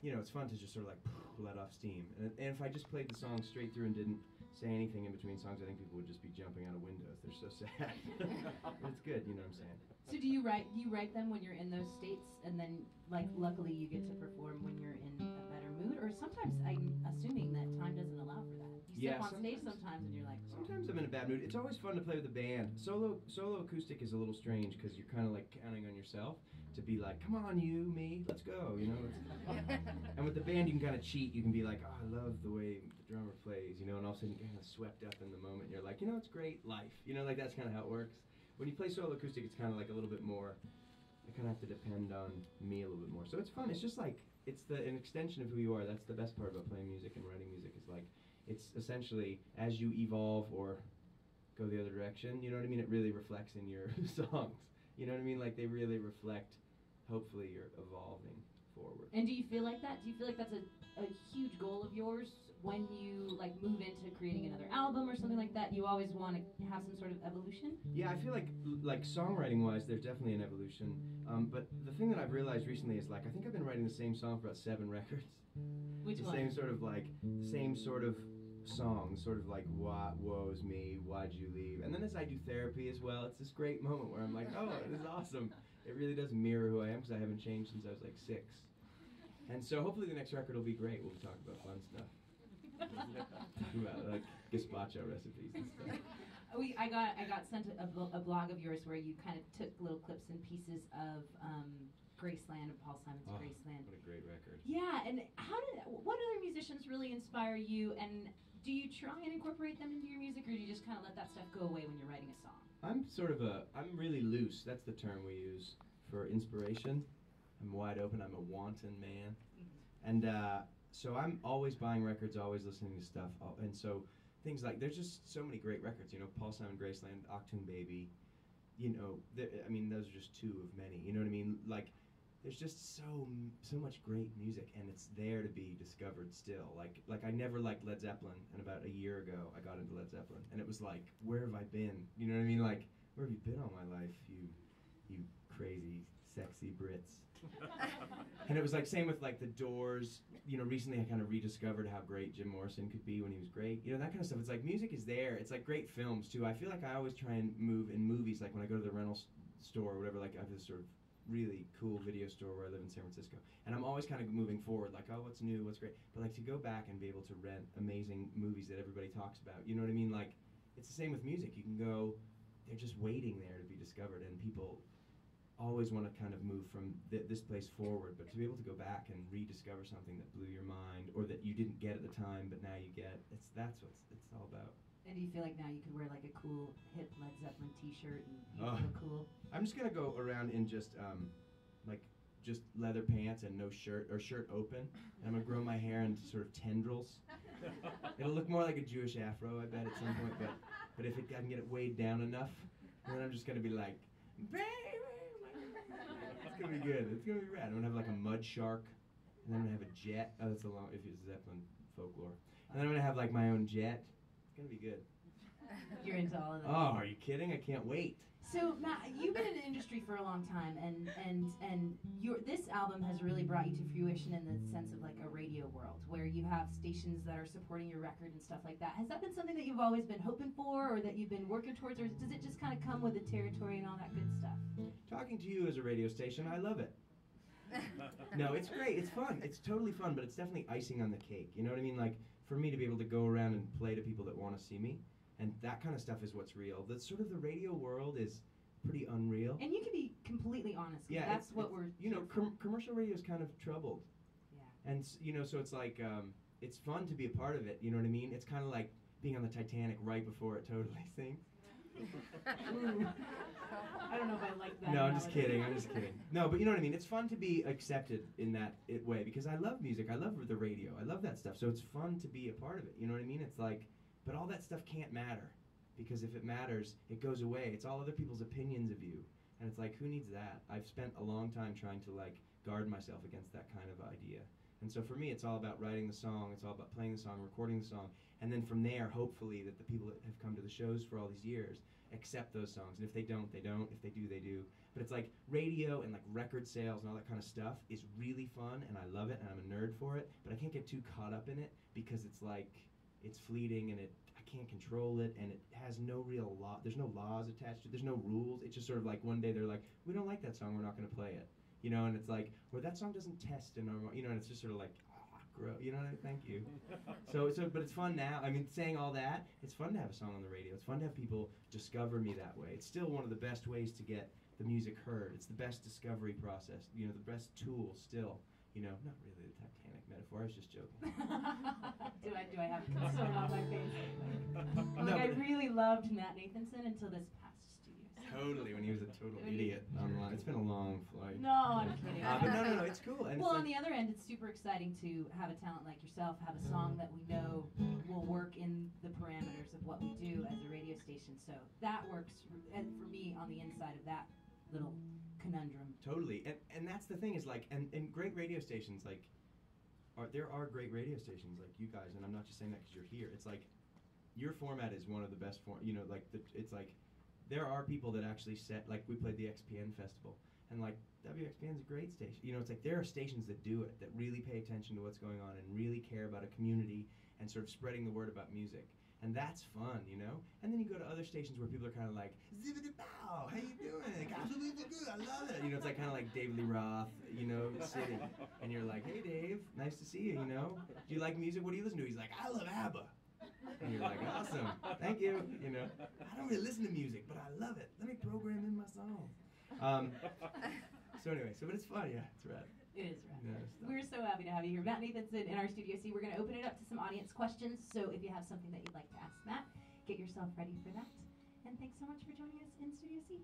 you know, it's fun to just sort of like let off steam. And if I just played the song straight through and didn't say anything in between songs, I think people would just be jumping out of windows. They're so sad. But it's good, you know what I'm saying? So do you write them when you're in those states, and then like luckily you get to perform when you're in a better mood? Or sometimes I'm assuming that time doesn't allow for that. You step on stage sometimes and you're like, oh. Sometimes I'm in a bad mood. It's always fun to play with a band. Solo acoustic is a little strange because you're kind of like counting on yourself to be like, come on, you, me, let's go, you know? And with the band, you can kind of cheat. You can be like, oh, I love the way the drummer plays, you know, and all of a sudden you're kind of swept up in the moment. You're like, you know, it's great, life. You know, like that's kind of how it works. When you play solo acoustic, it's kind of like a little bit more, I kind of have to depend on me a little bit more. So it's fun. It's just like, it's an extension of who you are. That's the best part about playing music and writing music is like, it's essentially as you evolve or go the other direction, you know what I mean? It really reflects in your songs. You know what I mean? Like they really reflect, hopefully you're evolving forward. And do you feel like that? Do you feel like that's a huge goal of yours when you like move into creating another album or something like that? You always want to have some sort of evolution? Yeah, I feel like songwriting wise, there's definitely an evolution. But the thing that I've realized recently is like I think I've been writing the same song for about 7 records. Which one? Same sort of song, sort of like what woe's me, why'd you leave? And then as I do therapy as well, it's this great moment where I'm like, oh, this is awesome. It really does mirror who I am because I haven't changed since I was like 6. And so hopefully the next record will be great. We'll talk about fun stuff. About like gazpacho recipes and stuff. I got sent a blog of yours where you kind of took little clips and pieces of Graceland, of Paul Simon's Graceland. What a great record. Yeah, and what other musicians really inspire you, and do you try and incorporate them into your music, or do you just kind of let that stuff go away when you're writing a song? I'm really loose. That's the term we use for inspiration. I'm wide open. I'm a wanton man. And so I'm always buying records, always listening to stuff. And so things like, there's just so many great records, you know, Paul Simon, Graceland, Octoon Baby, you know, I mean, those are just 2 of many, you know what I mean? Like, there's just so much great music, and it's there to be discovered still. Like I never liked Led Zeppelin, and about a year ago I got into Led Zeppelin, and it was like, where have I been? You know what I mean? Like, where have you been all my life, you crazy, sexy Brits? And it was like, same with like the Doors. You know, recently I kind of rediscovered how great Jim Morrison could be when he was great. You know, that kind of stuff. It's like music is there. It's like great films too. I feel like I always try and move in movies, like when I go to the rental store or whatever, like I have this sort of really cool video store where I live in San Francisco, and I'm always kind of moving forward, like, oh, what's new, what's great, but like to go back and be able to rent amazing movies that everybody talks about, you know what I mean? Like, it's the same with music. You can go, they're just waiting there to be discovered, and people always want to kind of move from this place forward, but to be able to go back and rediscover something that blew your mind, or that you didn't get at the time, but now you get, that's what it's all about. And do you feel like now you could wear like a cool hip Led Zeppelin t-shirt and you feel cool? I'm just gonna go around in just just leather pants and no shirt, or shirt open, and I'm gonna grow my hair into sort of tendrils. It'll look more like a Jewish afro, I bet, at some point, but if I can get it weighed down enough, then I'm just gonna be like, baby, it's gonna be good. It's gonna be rad. I'm gonna have like a mud shark, and then I'm gonna have a jet. Oh, that's a long, if it's Zeppelin folklore. And then I'm gonna have like my own jet. It's gonna be good. You're into all of that. Oh, are you kidding? I can't wait. So Matt, you've been in the industry for a long time, and this album has really brought you to fruition in the sense of like a radio world, where you have stations that are supporting your record and stuff like that. Has that been something that you've always been hoping for, or that you've been working towards, or does it just kind of come with the territory and all that good stuff? Talking to you as a radio station, I love it. No, it's great. It's fun. It's totally fun, but it's definitely icing on the cake. You know what I mean? Like, for me to be able to go around and play to people that want to see me, and that kind of stuff is what's real. The sort of the radio world is pretty unreal. And you can be completely honest. Yeah, that's what we're. You know, commercial radio is kind of troubled. Yeah. And you know, so it's like it's fun to be a part of it. You know what I mean? It's kind of like being on the Titanic right before it totally sinks. I don't know if I like that. No, I'm just kidding. I'm just kidding. No, but you know what I mean? It's fun to be accepted in that way, because I love music. I love the radio. I love that stuff. So it's fun to be a part of it. You know what I mean? It's like, but all that stuff can't matter, because if it matters, it goes away. It's all other people's opinions of you. And it's like, who needs that? I've spent a long time trying to like guard myself against that kind of idea. And so for me, it's all about writing the song, it's all about playing the song, recording the song, and then from there, hopefully, that the people that have come to the shows for all these years, accept those songs, and if they don't, they don't. If they do, they do. But it's like radio and like record sales and all that kind of stuff is really fun, and I love it, and I'm a nerd for it. But I can't get too caught up in it because it's like it's fleeting, and I can't control it, and it has no real law. There's no laws attached to it. There's no rules. It's just sort of like one day they're like, we don't like that song, we're not going to play it. You know, and it's like, or that song doesn't test in our, you know, and it's just sort of like, you know, thank you. But it's fun now. I mean, saying all that, it's fun to have a song on the radio. It's fun to have people discover me that way. It's still one of the best ways to get the music heard. It's the best discovery process. You know, the best tool still. You know, not really the Titanic metaphor. I was just joking. do I have concern on my face? No, I really loved Matt Nathanson until this past studio. Totally, when he was a total idiot online. It's been a long flight. No, I'm kidding. But no, it's cool. And well, it's on the other end, it's super exciting to have a talent like yourself, have a song that we know will work in the parameters of what we do as a radio station. So that works for me on the inside of that little conundrum. Totally, and that's the thing is like, and great radio stations like, there are great radio stations like you guys, and I'm not just saying that because you're here. It's like, your format is one of the best you know, like it's like, there are people that actually set, like we played the XPN festival, and like WXPN's a great station. You know, it's like there are stations that do it, that really pay attention to what's going on and really care about a community and sort of spreading the word about music. And that's fun, you know? And then you go to other stations where people are kind of like, zibbity-bow, how you doing? Gosh, good, I love it. You know, it's like kind of like David Lee Roth, you know, City. And you're like, hey, Dave, nice to see you, you know? Do you like music? What do you listen to? He's like, I love ABBA. And you're like, awesome, thank you, you know? I don't really listen to music, but I love it. Let me program in my songs. So anyway, but it's fun, yeah, it's rad. It is rad. Yeah, we're so happy to have you here. Matt Nathanson in our Studio C. We're going to open it up to some audience questions, so if you have something that you'd like to ask Matt, get yourself ready for that. And thanks so much for joining us in Studio C.